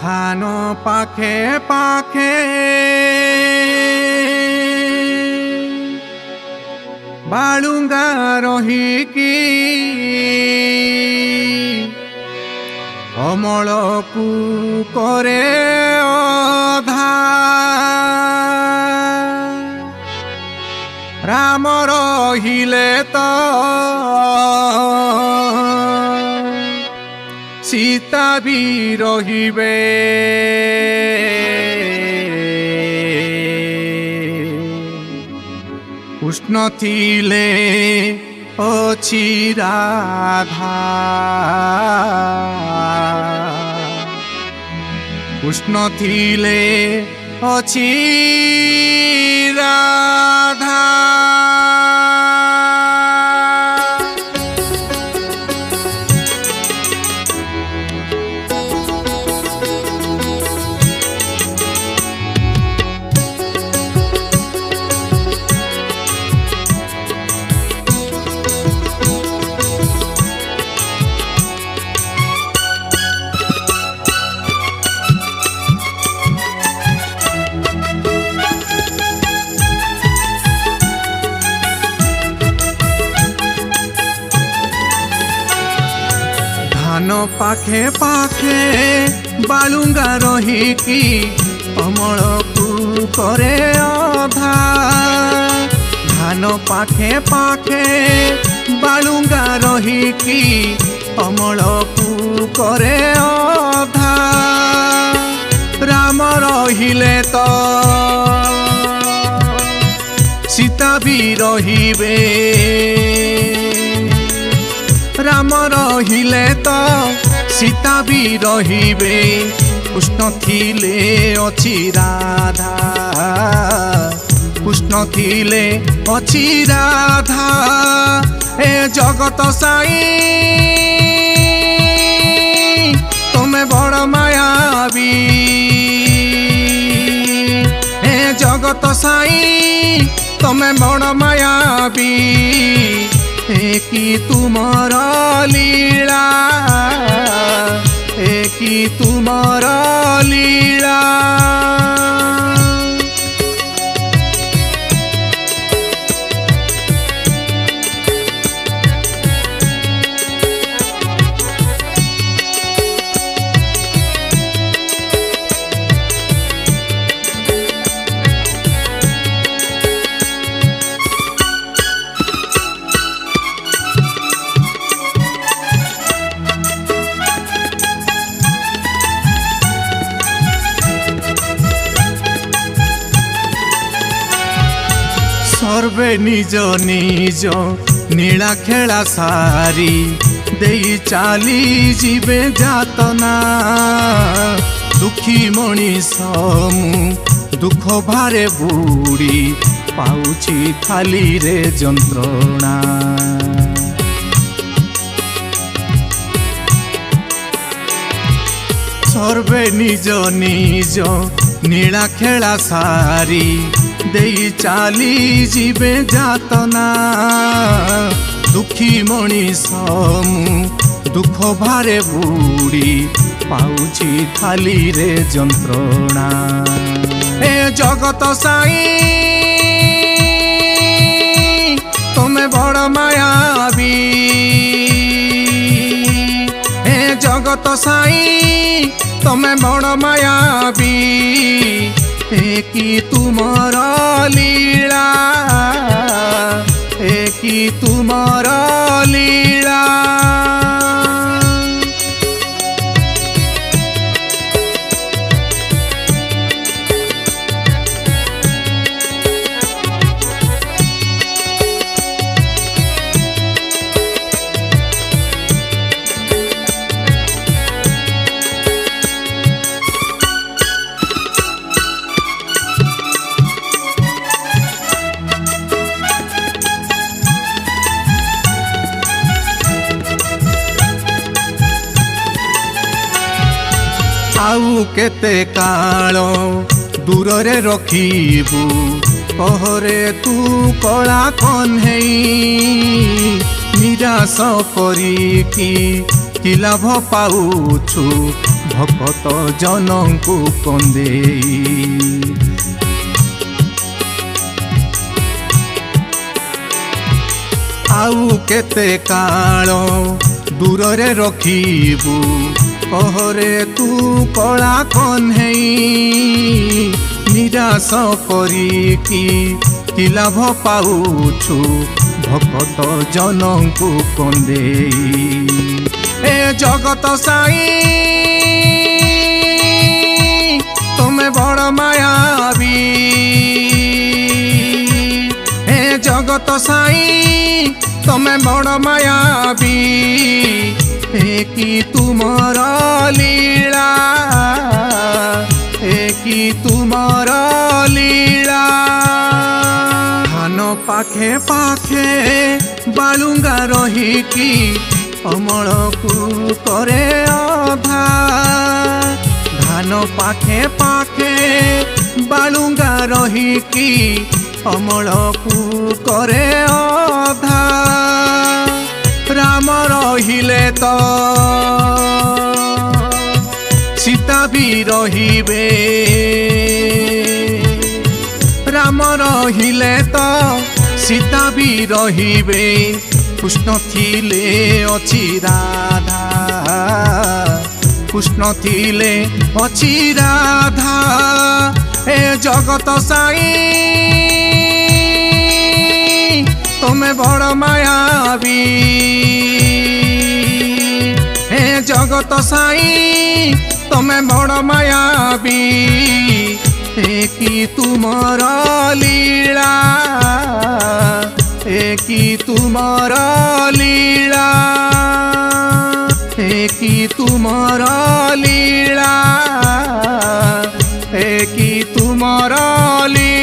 ଧାନ ପାଖେ ପାଖେ ବାଳୁଙ୍ଗା ରହିକି ଅମଳକୁ କରେ ଅଧା। ରାମ ରହିଲେ ତ ସୀତା ବି ରହିବେ। କୃଷ୍ଣ ଥିଲେ ଅଛି ରାଧା, କୃଷ୍ଣ ଥିଲେ ଅଛି ରାଧା। ଧାନ ପାଖେ ପାଖେ ବାଳୁଙ୍ଗା ରହିକି ଅମଳକୁ କରେ ଅଧା। ଧାନ ପାଖେ ପାଖେ ବାଳୁଙ୍ଗା ରହିକି ଅମଳକୁ କରେ ଅଧା। ରାମ ରହିଲେ ତ ସୀତା ବି ରହିବେ। ରାମ ରହିଲେ ତ ସୀତା ବି ରହିବେ। କୃଷ୍ଣ ଥିଲେ ଅଛି ରାଧା, କୃଷ୍ଣ ଥିଲେ ଅଛି ରାଧା। ଏ ଜଗତ ସାଇ ତମେ ବଡ଼ ମାୟାବୀ। ଏ ଜଗତ ସାଇ ତମେ ବଡ଼ ମାୟାବୀ। কি তুমর লীলা, কি তুমর লীলা। সর্বে নিজ নিজ নীলা খেলা সারি দেই চালি ଯିବେ যাতনা। দুঃখী মଣିষ মু দুঃখ ভারে বুড়ি পাউছি খালি রে যন্ত্রণা। সর্বে নিজ নিজ নীলা খেলা সারি দেই চালি ଯିବେ যাতনা। দুঃখী মଣିষ মু দুঃখ ভারে বুড়ি পাউছি খালি রে যন্ত্রণা। এ জগত সাই তুমি বড় মায়াবী। এ জগত সাই তুমি বড় মায়াবী। কি তুমর লীলা, কি তুমর লীলা। आउ केते काल दूरे रखिबू कहरे तू कला कन्हई। निराश करी कि लाभ पाउछु भकत जनଙ୍କୁ कंदेई। आउ केते काल दूर रे रखिबू कहरे तू कला कन्हेई। निराश करिकी कि लाभ पाउछु भकत जनଙ୍କୁ कंदेई। ए जगत साई तुमे बड़ मायावी। ए जगत साई तुमे बड़ मायावी। कि तुमर लीला कि तुमर लीला। धान पाखे पाखे बालुंगा रहीकी अमल को करे अधा। धान पाखे पाखे बालुंगा रहीकी अमल को करे अधा। राम रहिले तो सीता भी रहिबे। राम रहिले तो सीता भी रहिबे। कृष्ण थिले अछि राधा। कृष्ण थिले अछि राधा। ए जगत साई तुमे बड़ मायावी। हे जगत साई तुमे बड़ मायावी। कि तुमर लीला कि तुमर लीला कि तुमर लीला कि तुमर लीला।